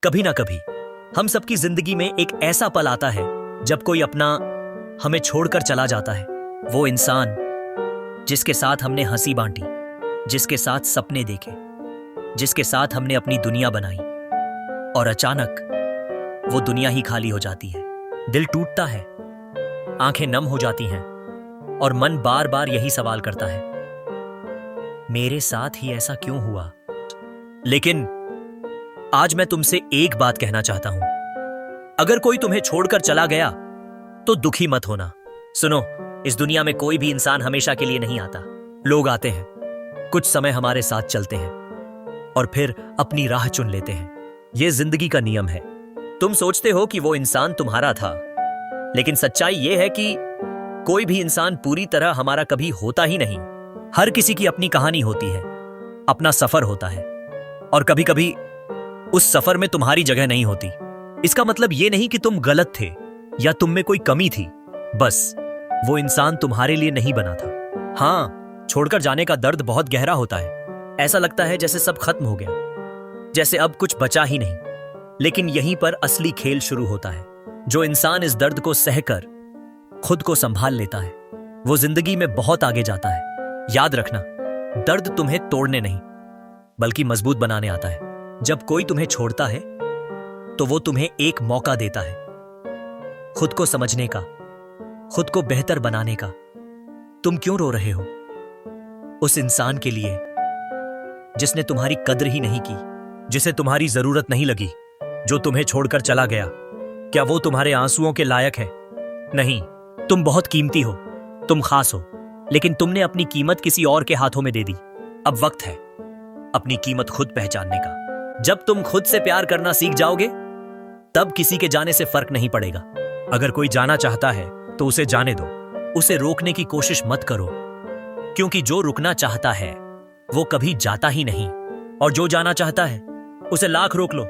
कभी ना कभी हम सबकी जिंदगी में एक ऐसा पल आता है जब कोई अपना हमें छोड़कर चला जाता है। वो इंसान जिसके साथ हमने हंसी बांटी, जिसके साथ सपने देखे, जिसके साथ हमने अपनी दुनिया बनाई, और अचानक वो दुनिया ही खाली हो जाती है। दिल टूटता है, आंखें नम हो जाती हैं और मन बार बार यही सवाल करता है, मेरे साथ ही ऐसा क्यों हुआ। लेकिन आज मैं तुमसे एक बात कहना चाहता हूं। अगर कोई तुम्हें छोड़कर चला गया तो दुखी मत होना। सुनो, इस दुनिया में कोई भी इंसान हमेशा के लिए नहीं आता। लोग आते हैं, कुछ समय हमारे साथ चलते हैं और फिर अपनी राह चुन लेते हैं। यह जिंदगी का नियम है। तुम सोचते हो कि वो इंसान तुम्हारा था, लेकिन सच्चाई यह है कि कोई भी इंसान पूरी तरह हमारा कभी होता ही नहीं। हर किसी की अपनी कहानी होती है, अपना सफर होता है, और कभी कभी उस सफर में तुम्हारी जगह नहीं होती। इसका मतलब यह नहीं कि तुम गलत थे या तुम में कोई कमी थी, बस वो इंसान तुम्हारे लिए नहीं बना था। हां, छोड़कर जाने का दर्द बहुत गहरा होता है। ऐसा लगता है जैसे सब खत्म हो गया, जैसे अब कुछ बचा ही नहीं। लेकिन यहीं पर असली खेल शुरू होता है। जो इंसान इस दर्द को सहकर खुद को संभाल लेता है, वो जिंदगी में बहुत आगे जाता है। याद रखना, दर्द तुम्हें तोड़ने नहीं बल्कि मजबूत बनाने आता है। जब कोई तुम्हें छोड़ता है तो वो तुम्हें एक मौका देता है, खुद को समझने का, खुद को बेहतर बनाने का। तुम क्यों रो रहे हो? उस इंसान के लिए जिसने तुम्हारी कद्र ही नहीं की, जिसे तुम्हारी जरूरत नहीं लगी, जो तुम्हें छोड़कर चला गया। क्या वो तुम्हारे आंसुओं के लायक है? नहीं। तुम बहुत कीमती हो, तुम खास हो, लेकिन तुमने अपनी कीमत किसी और के हाथों में दे दी। अब वक्त है अपनी कीमत खुद पहचानने का। जब तुम खुद से प्यार करना सीख जाओगे, तब किसी के जाने से फर्क नहीं पड़ेगा। अगर कोई जाना चाहता है तो उसे जाने दो, उसे रोकने की कोशिश मत करो, क्योंकि जो रुकना चाहता है वो कभी जाता ही नहीं, और जो जाना चाहता है उसे लाख रोक लो,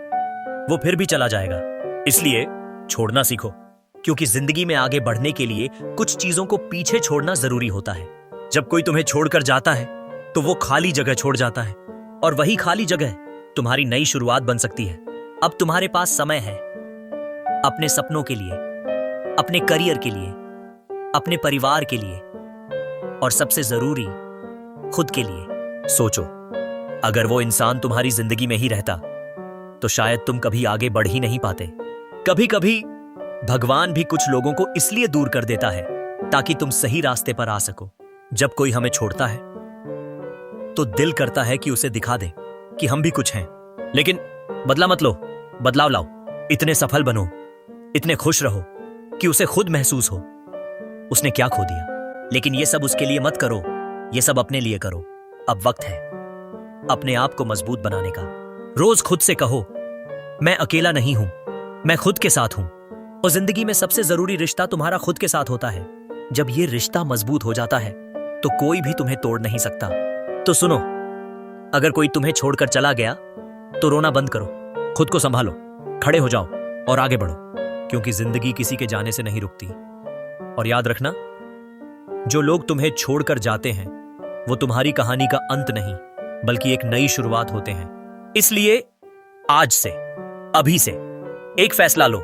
वो फिर भी चला जाएगा। इसलिए छोड़ना सीखो, क्योंकि जिंदगी में आगे बढ़ने के लिए कुछ चीजों को पीछे छोड़ना जरूरी होता है। जब कोई तुम्हें छोड़कर जाता है तो वो खाली जगह छोड़ जाता है, और वही खाली जगह तुम्हारी नई शुरुआत बन सकती है। अब तुम्हारे पास समय है अपने सपनों के लिए, अपने करियर के लिए, अपने परिवार के लिए, और सबसे जरूरी खुद के लिए। सोचो, अगर वो इंसान तुम्हारी जिंदगी में ही रहता तो शायद तुम कभी आगे बढ़ ही नहीं पाते। कभी कभी भगवान भी कुछ लोगों को इसलिए दूर कर देता है ताकि तुम सही रास्ते पर आ सको। जब कोई हमें छोड़ता है तो दिल करता है कि उसे दिखा दे कि हम भी कुछ हैं, लेकिन बदला मत लो, बदलाव लाओ। इतने सफल बनो, इतने खुश रहो कि उसे खुद महसूस हो उसने क्या खो दिया। लेकिन ये सब उसके लिए मत करो, ये सब अपने लिए करो। अब वक्त है अपने आप को मजबूत बनाने का। रोज खुद से कहो, मैं अकेला नहीं हूं, मैं खुद के साथ हूं। और जिंदगी में सबसे जरूरी रिश्ता तुम्हारा खुद के साथ होता है। जब ये रिश्ता मजबूत हो जाता है तो कोई भी तुम्हें तोड़ नहीं सकता। तो सुनो, अगर कोई तुम्हें छोड़कर चला गया तो रोना बंद करो, खुद को संभालो, खड़े हो जाओ और आगे बढ़ो, क्योंकि जिंदगी किसी के जाने से नहीं रुकती। और याद रखना, जो लोग तुम्हें छोड़कर जाते हैं वो तुम्हारी कहानी का अंत नहीं बल्कि एक नई शुरुआत होते हैं। इसलिए आज से, अभी से एक फैसला लो,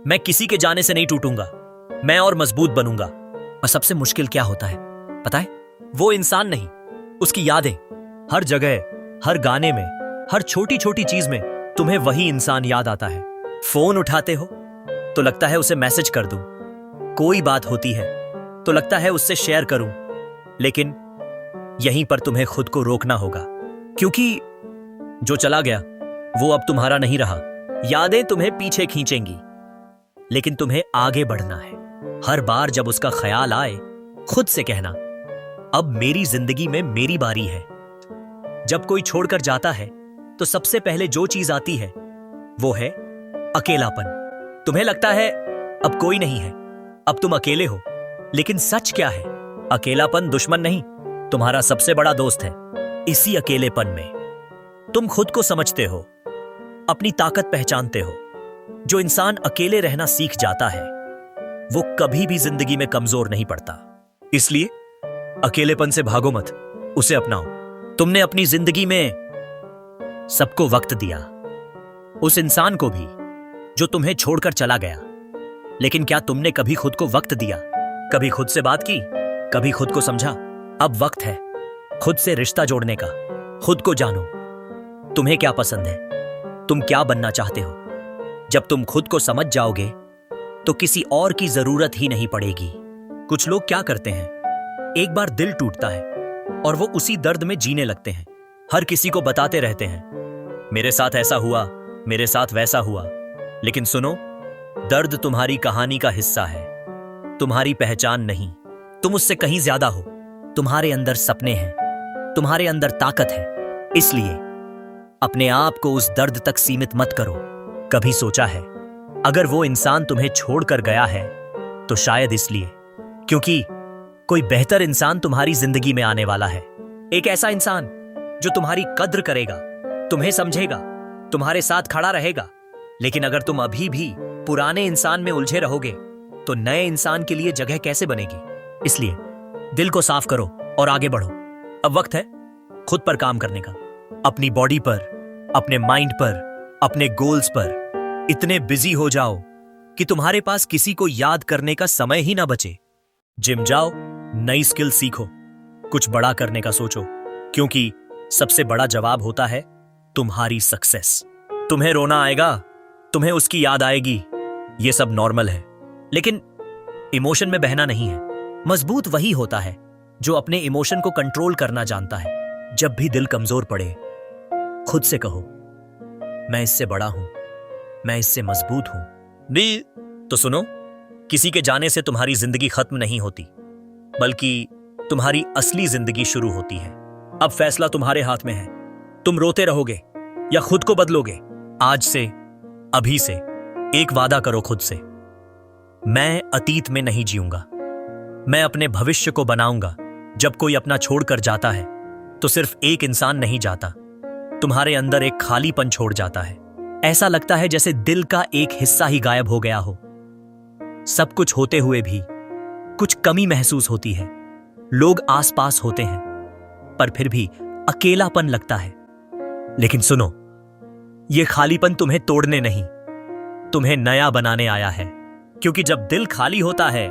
मैं किसी के जाने से नहीं टूटूंगा, मैं और मजबूत बनूंगा। और सबसे मुश्किल क्या होता है पता है? वो इंसान नहीं, उसकी यादें। हर जगह, हर गाने में, हर छोटी छोटी चीज में तुम्हें वही इंसान याद आता है। फोन उठाते हो तो लगता है उसे मैसेज कर दूं, कोई बात होती है तो लगता है उससे शेयर करूं, लेकिन यहीं पर तुम्हें खुद को रोकना होगा, क्योंकि जो चला गया वो अब तुम्हारा नहीं रहा। यादें तुम्हें पीछे खींचेंगी, लेकिन तुम्हें आगे बढ़ना है। हर बार जब उसका ख्याल आए, खुद से कहना, अब मेरी जिंदगी में मेरी बारी है। जब कोई छोड़कर जाता है तो सबसे पहले जो चीज आती है वो है अकेलापन। तुम्हें लगता है अब कोई नहीं है, अब तुम अकेले हो, लेकिन सच क्या है? अकेलापन दुश्मन नहीं, तुम्हारा सबसे बड़ा दोस्त है। इसी अकेलेपन में तुम खुद को समझते हो, अपनी ताकत पहचानते हो। जो इंसान अकेले रहना सीख जाता है वो कभी भी जिंदगी में कमजोर नहीं पड़ता। इसलिए अकेलेपन से भागो मत, उसे अपनाओ। तुमने अपनी जिंदगी में सबको वक्त दिया, उस इंसान को भी जो तुम्हें छोड़कर चला गया। लेकिन क्या तुमने कभी खुद को वक्त दिया, कभी खुद से बात की, कभी खुद को समझा? अब वक्त है खुद से रिश्ता जोड़ने का। खुद को जानो, तुम्हें क्या पसंद है, तुम क्या बनना चाहते हो। जब तुम खुद को समझ जाओगे तो किसी और की जरूरत ही नहीं पड़ेगी। कुछ लोग क्या करते हैं, एक बार दिल टूटता है और वो उसी दर्द में जीने लगते हैं। हर किसी को बताते रहते हैं, मेरे साथ ऐसा हुआ, मेरे साथ वैसा हुआ। लेकिन सुनो, दर्द तुम्हारी कहानी का हिस्सा है, तुम्हारी पहचान नहीं। तुम उससे कहीं ज्यादा हो। तुम्हारे अंदर सपने हैं, तुम्हारे अंदर ताकत है। इसलिए अपने आप को उस दर्द तक सीमित मत करो। कभी सोचा है, अगर वो इंसान तुम्हें छोड़कर गया है तो शायद इसलिए क्योंकि कोई बेहतर इंसान तुम्हारी जिंदगी में आने वाला है। एक ऐसा इंसान जो तुम्हारी कद्र करेगा, तुम्हें समझेगा, तुम्हारे साथ खड़ा रहेगा। लेकिन अगर तुम अभी भी पुराने इंसान में उलझे रहोगे तो नए इंसान के लिए जगह कैसे बनेगी? इसलिए दिल को साफ करो और आगे बढ़ो। अब वक्त है खुद पर काम करने का, अपनी बॉडी पर, अपने माइंड पर, अपने गोल्स पर इतने बिजी हो जाओ कि तुम्हारे पास किसी को याद करने का समय ही ना बचे। जिम जाओ, नई स्किल सीखो, कुछ बड़ा करने का सोचो, क्योंकि सबसे बड़ा जवाब होता है तुम्हारी सक्सेस। तुम्हें रोना आएगा, तुम्हें उसकी याद आएगी, ये सब नॉर्मल है। लेकिन इमोशन में बहना नहीं है। मजबूत वही होता है जो अपने इमोशन को कंट्रोल करना जानता है। जब भी दिल कमजोर पड़े, खुद से कहो, मैं इससे बड़ा हूं, मैं इससे मजबूत हूं। दी तो सुनो, किसी के जाने से तुम्हारी जिंदगी खत्म नहीं होती, बल्कि तुम्हारी असली जिंदगी शुरू होती है। अब फैसला तुम्हारे हाथ में है। तुम रोते रहोगे या खुद को बदलोगे? आज से, अभी से एक वादा करो खुद से, मैं अतीत में नहीं जीऊंगा, मैं अपने भविष्य को बनाऊंगा। जब कोई अपना छोड़कर जाता है तो सिर्फ एक इंसान नहीं जाता, तुम्हारे अंदर एक खालीपन छोड़ जाता है। ऐसा लगता है जैसे दिल का एक हिस्सा ही गायब हो गया हो। सब कुछ होते हुए भी कुछ कमी महसूस होती है। लोग आसपास होते हैं पर फिर भी अकेलापन लगता है। लेकिन सुनो, यह खालीपन तुम्हें तोड़ने नहीं, तुम्हें नया बनाने आया है। क्योंकि जब दिल खाली होता है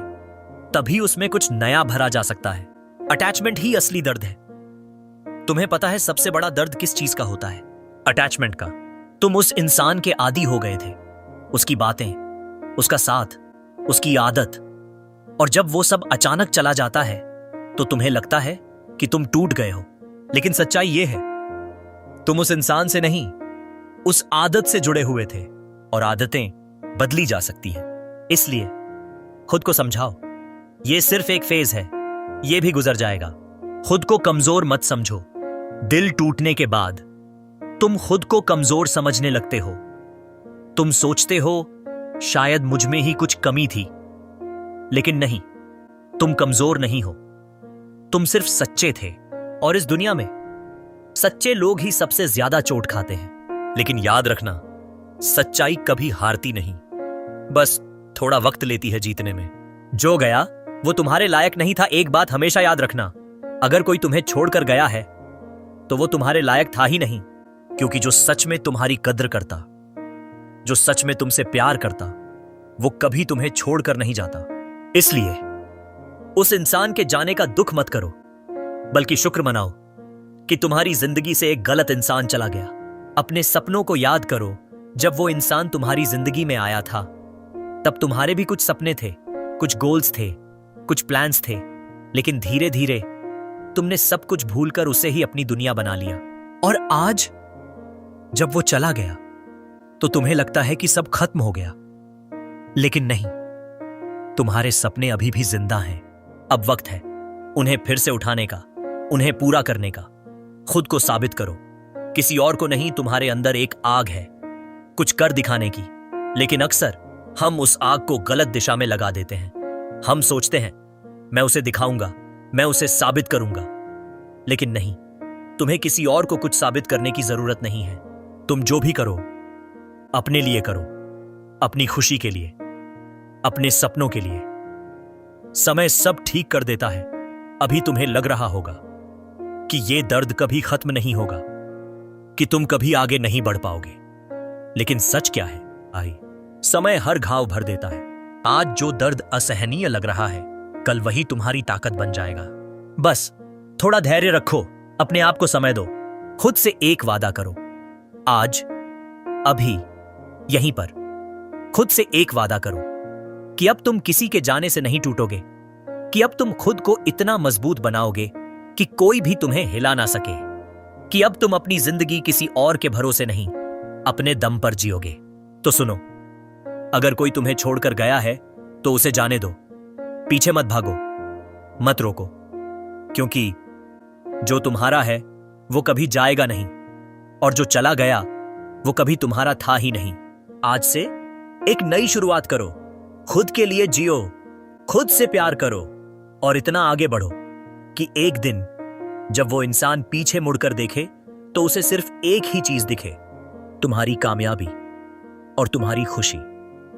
तभी उसमें कुछ नया भरा जा सकता है। अटैचमेंट ही असली दर्द है। तुम्हें पता है सबसे बड़ा दर्द किस चीज का होता है? अटैचमेंट का। तुम उस इंसान के आदी हो गए थे, उसकी बातें, उसका साथ, उसकी आदत, और जब वो सब अचानक चला जाता है तो तुम्हें लगता है कि तुम टूट गए हो। लेकिन सच्चाई ये है, तुम उस इंसान से नहीं, उस आदत से जुड़े हुए थे, और आदतें बदली जा सकती हैं। इसलिए खुद को समझाओ, ये सिर्फ एक फेज है, ये भी गुजर जाएगा। खुद को कमजोर मत समझो। दिल टूटने के बाद तुम खुद को कमजोर समझने लगते हो। तुम सोचते हो शायद मुझ में ही कुछ कमी थी, लेकिन नहीं, तुम कमजोर नहीं हो, तुम सिर्फ सच्चे थे। और इस दुनिया में सच्चे लोग ही सबसे ज्यादा चोट खाते हैं। लेकिन याद रखना, सच्चाई कभी हारती नहीं, बस थोड़ा वक्त लेती है जीतने में। जो गया वो तुम्हारे लायक नहीं था। एक बात हमेशा याद रखना, अगर कोई तुम्हें छोड़कर गया है तो वो तुम्हारे लायक था ही नहीं। क्योंकि जो सच में तुम्हारी कद्र करता, जो सच में तुमसे प्यार करता, वो कभी तुम्हें छोड़कर नहीं जाता। इसलिए उस इंसान के जाने का दुख मत करो, बल्कि शुक्र मनाओ कि तुम्हारी जिंदगी से एक गलत इंसान चला गया। अपने सपनों को याद करो। जब वो इंसान तुम्हारी जिंदगी में आया था तब तुम्हारे भी कुछ सपने थे, कुछ गोल्स थे, कुछ प्लान्स थे। लेकिन धीरे धीरे तुमने सब कुछ भूलकर उसे ही अपनी दुनिया बना लिया। और आज जब वो चला गया तो तुम्हें लगता है कि सब खत्म हो गया, लेकिन नहीं, तुम्हारे सपने अभी भी जिंदा हैं। अब वक्त है उन्हें फिर से उठाने का, उन्हें पूरा करने का। खुद को साबित करो, किसी और को नहीं। तुम्हारे अंदर एक आग है कुछ कर दिखाने की, लेकिन अक्सर हम उस आग को गलत दिशा में लगा देते हैं। हम सोचते हैं मैं उसे दिखाऊंगा, मैं उसे साबित करूंगा, लेकिन नहीं, तुम्हें किसी और को कुछ साबित करने की जरूरत नहीं है। तुम जो भी करो अपने लिए करो, अपनी खुशी के लिए, अपने सपनों के लिए। समय सब ठीक कर देता है। अभी तुम्हें लग रहा होगा कि यह दर्द कभी खत्म नहीं होगा, कि तुम कभी आगे नहीं बढ़ पाओगे, लेकिन सच क्या है भाई? समय हर घाव भर देता है। आज जो दर्द असहनीय लग रहा है, कल वही तुम्हारी ताकत बन जाएगा। बस थोड़ा धैर्य रखो, अपने आप को समय दो, खुद से एक वादा करो। आज, अभी, यहीं पर खुद से एक वादा करो कि अब तुम किसी के जाने से नहीं टूटोगे, कि अब तुम खुद को इतना मजबूत बनाओगे कि कोई भी तुम्हें हिला ना सके, कि अब तुम अपनी जिंदगी किसी और के भरोसे नहीं, अपने दम पर जियोगे। तो सुनो, अगर कोई तुम्हें छोड़कर गया है तो उसे जाने दो, पीछे मत भागो, मत रोको, क्योंकि जो तुम्हारा है वो कभी जाएगा नहीं, और जो चला गया वो कभी तुम्हारा था ही नहीं। आज से एक नई शुरुआत करो, खुद के लिए जियो, खुद से प्यार करो, और इतना आगे बढ़ो कि एक दिन जब वो इंसान पीछे मुड़कर देखे तो उसे सिर्फ एक ही चीज दिखे, तुम्हारी कामयाबी और तुम्हारी खुशी।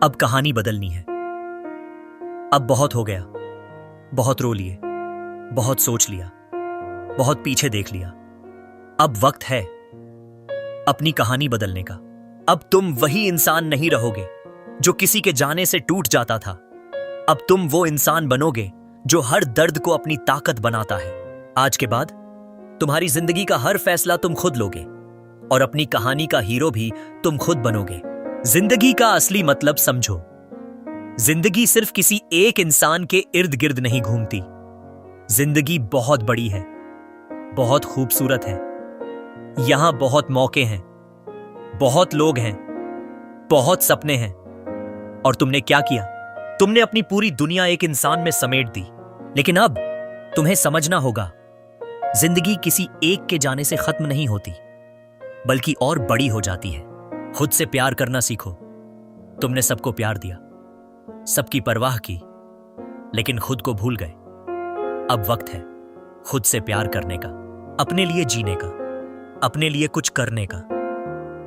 अब कहानी बदलनी है। अब बहुत हो गया, बहुत रो लिए, बहुत सोच लिया, बहुत पीछे देख लिया। अब वक्त है अपनी कहानी बदलने का। अब तुम वही इंसान नहीं रहोगे जो किसी के जाने से टूट जाता था। अब तुम वो इंसान बनोगे जो हर दर्द को अपनी ताकत बनाता है। आज के बाद तुम्हारी जिंदगी का हर फैसला तुम खुद लोगे, और अपनी कहानी का हीरो भी तुम खुद बनोगे। जिंदगी का असली मतलब समझो। जिंदगी सिर्फ किसी एक इंसान के इर्द गिर्द नहीं घूमती। जिंदगी बहुत बड़ी है, बहुत खूबसूरत है। यहां बहुत मौके हैं, बहुत लोग हैं, बहुत सपने हैं। और तुमने क्या किया? तुमने अपनी पूरी दुनिया एक इंसान में समेट दी। लेकिन अब तुम्हें समझना होगा, जिंदगी किसी एक के जाने से खत्म नहीं होती, बल्कि और बड़ी हो जाती है। खुद से प्यार करना सीखो। तुमने सबको प्यार दिया, सबकी परवाह की, लेकिन खुद को भूल गए। अब वक्त है खुद से प्यार करने का, अपने लिए जीने का, अपने लिए कुछ करने का।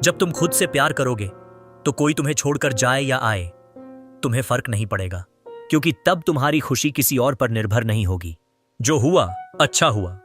जब तुम खुद से प्यार करोगे तो कोई तुम्हें छोड़कर जाए या आए, तुम्हें फर्क नहीं पड़ेगा, क्योंकि तब तुम्हारी खुशी किसी और पर निर्भर नहीं होगी। जो हुआ अच्छा हुआ,